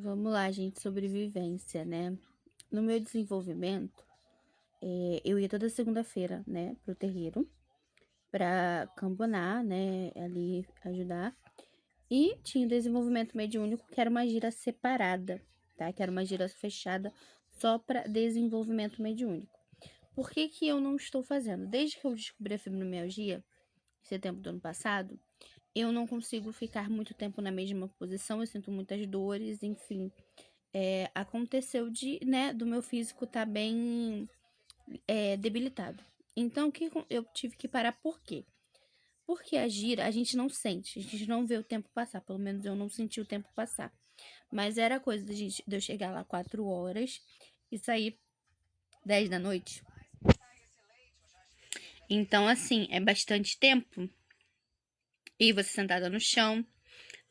Vamos lá, gente, sobrevivência, né? No meu desenvolvimento, eu ia toda segunda-feira, né, pro terreiro, pra cambonar, né, ali ajudar. E tinha o desenvolvimento mediúnico, que era uma gira separada, tá? Que era uma gira fechada só para desenvolvimento mediúnico. Por que que eu não estou fazendo? Desde que eu descobri a fibromialgia, em setembro do ano passado, eu não consigo ficar muito tempo na mesma posição, eu sinto muitas dores, enfim. Aconteceu né, do meu físico estar bem debilitado. Então, eu tive que parar por quê? Porque a gira a gente não sente, a gente não vê o tempo passar, pelo menos eu não senti o tempo passar. Mas era coisa de eu chegar lá 4 horas e sair 10 da noite. Então, assim, é bastante tempo. E você sentada no chão,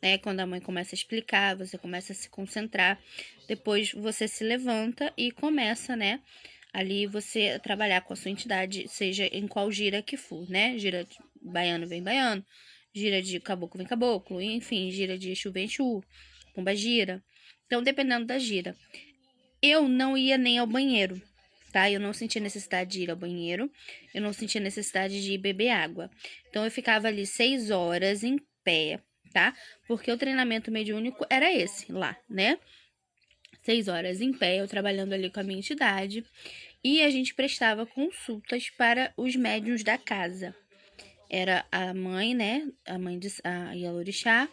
né? Quando a mãe começa a explicar, você começa a se concentrar. Depois você se levanta e começa, né? Ali você trabalhar com a sua entidade, seja em qual gira que for, né? Gira de baiano vem baiano, gira de caboclo vem caboclo, enfim, gira de Exu vem Exu, pomba gira. Então, dependendo da gira. Eu não ia nem ao banheiro, tá? Eu não sentia necessidade de ir ao banheiro, eu não sentia necessidade de ir beber água. Então, eu ficava ali 6 horas em pé, tá? Porque o treinamento mediúnico era esse lá, né? 6 horas em pé, eu trabalhando ali com a minha entidade. E a gente prestava consultas para os médiuns da casa. Era a mãe, né? A mãe de a Yalorixá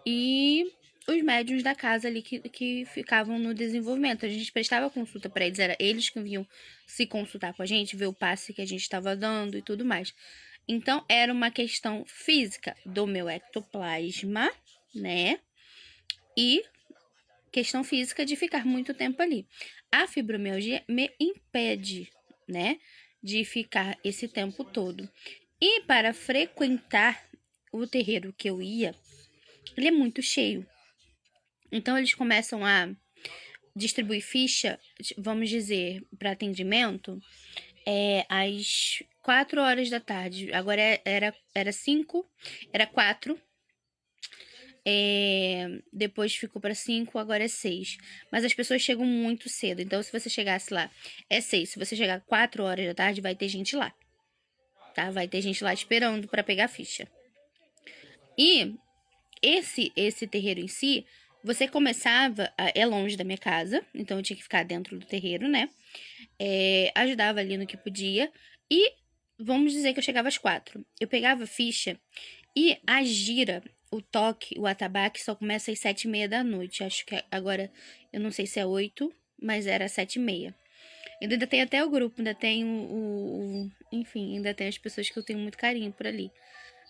e os médiuns da casa ali que ficavam no desenvolvimento. A gente prestava consulta para eles, era eles que vinham se consultar com a gente, ver o passe que a gente estava dando e tudo mais. Então, era uma questão física do meu ectoplasma, né? E questão física de ficar muito tempo ali. A fibromialgia me impede, né, de ficar esse tempo todo. E para frequentar o terreiro que eu ia, ele é muito cheio. Então eles começam a distribuir ficha, vamos dizer, para atendimento, às 4 horas da tarde. Agora era 5, era 4. Depois ficou para 5, agora é 6. Mas as pessoas chegam muito cedo. Então, se você chegasse lá, é 6. Se você chegar 4 horas da tarde, vai ter gente lá. Tá? Vai ter gente lá esperando para pegar a ficha. E esse terreiro em si, você começava. É longe da minha casa, então eu tinha que ficar dentro do terreiro, né? Ajudava ali no que podia. E vamos dizer que eu chegava às 4. Eu pegava a ficha e a gira, o toque, o atabaque só começa às 7h30 da noite. Acho que agora, eu não sei se é 8, mas era 7h30. Ainda tem até o grupo, ainda tem enfim, ainda tem as pessoas que eu tenho muito carinho por ali,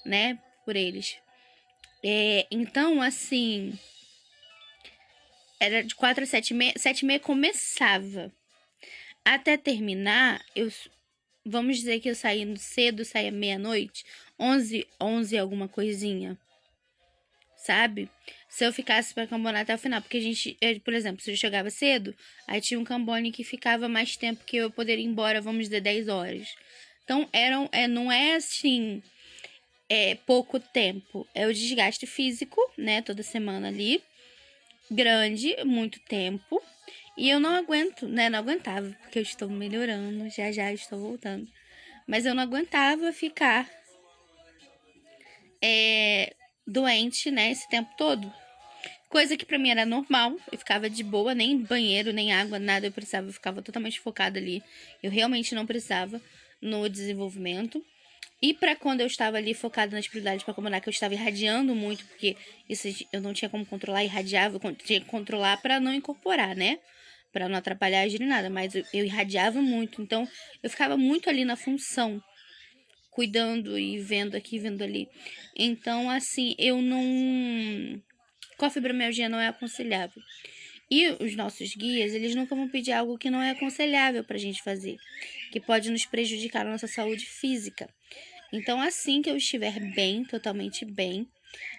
né? Por eles. Então, assim, era de 4 a 7h30. 7h30 começava. Até terminar, vamos dizer que eu saí cedo, saía meia-noite, 11 alguma coisinha, sabe? Se eu ficasse pra cambonar até o final, porque a gente, por exemplo, se eu chegava cedo, aí tinha um cambone que ficava mais tempo que eu poderia ir embora, vamos dizer, 10 horas. Então, não é assim, pouco tempo, é o desgaste físico, né, toda semana ali, grande, muito tempo, e eu não aguento, né, não aguentava, porque eu estou melhorando, já já estou voltando, mas eu não aguentava ficar doente, né, esse tempo todo. Coisa que pra mim era normal, eu ficava de boa, nem banheiro, nem água, nada eu precisava, eu ficava totalmente focada ali. Eu realmente não precisava no desenvolvimento. E pra quando eu estava ali focada nas prioridades pra acomodar, que eu estava irradiando muito, porque isso eu não tinha como controlar, irradiava, eu tinha que controlar pra não incorporar, né? Pra não atrapalhar a gira nada, mas eu irradiava muito, então eu ficava muito ali na função, cuidando e vendo aqui, vendo ali. Então, assim, eu não. Com a fibromialgia não é aconselhável. E os nossos guias, eles nunca vão pedir algo que não é aconselhável pra gente fazer, que pode nos prejudicar a nossa saúde física. Então, assim que eu estiver bem, totalmente bem,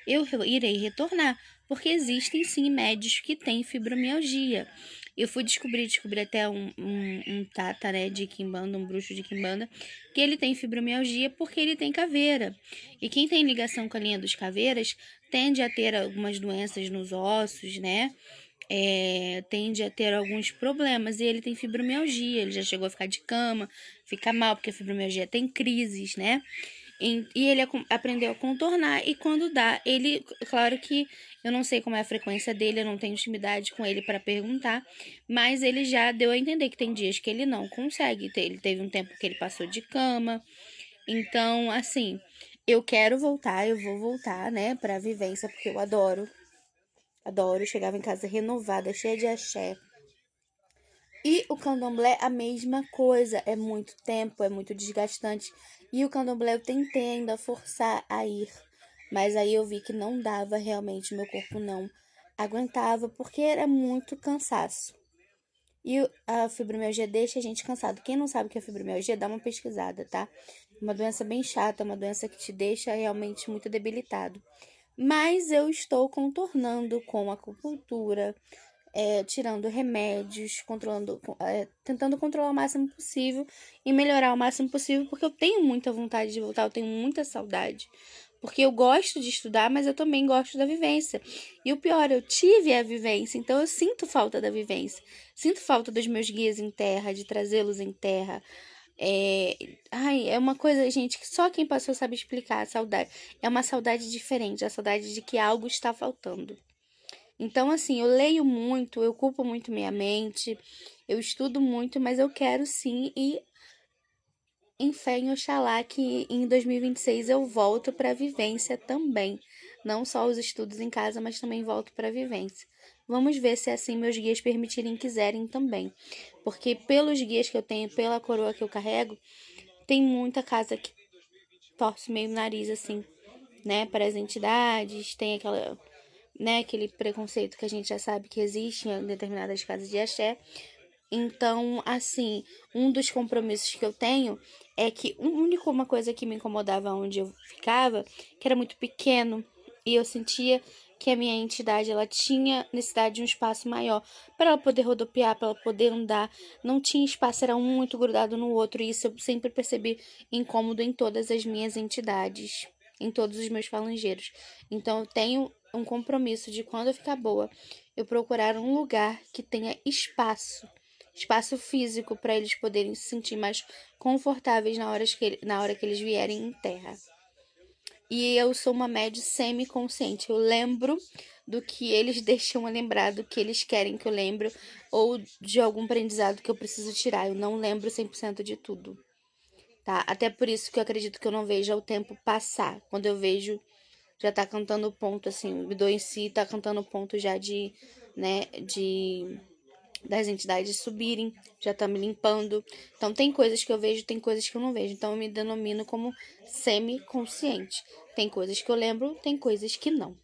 eu irei retornar, porque existem sim médicos que têm fibromialgia. Eu fui descobrir até um tata, né, de Quimbanda, um bruxo de Quimbanda, que ele tem fibromialgia porque ele tem caveira. E quem tem ligação com a linha dos caveiras tende a ter algumas doenças nos ossos, né? tende a ter alguns problemas. E ele tem fibromialgia, ele já chegou a ficar de cama, fica mal, porque a fibromialgia tem crises, né? E ele aprendeu a contornar, e quando dá, ele, claro que eu não sei como é a frequência dele, eu não tenho intimidade com ele para perguntar, mas ele já deu a entender que tem dias que ele não consegue, ele teve um tempo que ele passou de cama, então, assim, eu quero voltar, eu vou voltar, né, pra vivência, porque eu adoro, chegava em casa renovada, cheia de axé. E o candomblé, a mesma coisa, é muito tempo, é muito desgastante. E o candomblé eu tentei ainda forçar a ir, mas aí eu vi que não dava realmente, meu corpo não aguentava, porque era muito cansaço. E a fibromialgia deixa a gente cansado. Quem não sabe o que é fibromialgia, dá uma pesquisada, tá? É uma doença bem chata, uma doença que te deixa realmente muito debilitado. Mas eu estou contornando com acupuntura, tirando remédios, tentando controlar o máximo possível e melhorar o máximo possível, porque eu tenho muita vontade de voltar, eu tenho muita saudade. Porque eu gosto de estudar, mas eu também gosto da vivência. E o pior, eu tive a vivência, então eu sinto falta da vivência. Sinto falta dos meus guias em terra, de trazê-los em terra. É uma coisa, gente, que só quem passou sabe explicar a saudade. É uma saudade diferente, a saudade de que algo está faltando. Então, assim, eu leio muito, eu ocupo muito minha mente, eu estudo muito, mas eu quero sim ir em fé em Oxalá que em 2026 eu volto para a vivência também. Não só os estudos em casa, mas também volto para a vivência. Vamos ver se assim meus guias permitirem e quiserem também. Porque pelos guias que eu tenho, pela coroa que eu carrego, tem muita casa que torce meio o nariz, assim, né, para as entidades, tem aquela, né, aquele preconceito que a gente já sabe que existe em determinadas casas de axé. Então, assim, um dos compromissos que eu tenho é que uma coisa que me incomodava onde eu ficava, que era muito pequeno, e eu sentia que a minha entidade ela tinha necessidade de um espaço maior para ela poder rodopiar, para ela poder andar. Não tinha espaço, era um muito grudado no outro, e isso eu sempre percebi incômodo em todas as minhas entidades, em todos os meus falangeiros. Então, eu tenho um compromisso de quando eu ficar boa, eu procurar um lugar que tenha espaço físico para eles poderem se sentir mais confortáveis na hora que eles vierem em terra. E eu sou uma média semi-consciente. Eu lembro do que eles deixam a lembrar, do que eles querem que eu lembre, ou de algum aprendizado que eu preciso tirar. Eu não lembro 100% de tudo, tá? Até por isso que eu acredito que eu não vejo o tempo passar. Quando eu vejo, já tá cantando ponto, assim, o Bidô em si tá cantando ponto já né, das entidades subirem, já tá me limpando. Então, tem coisas que eu vejo, tem coisas que eu não vejo. Então, eu me denomino como semi-consciente. Tem coisas que eu lembro, tem coisas que não.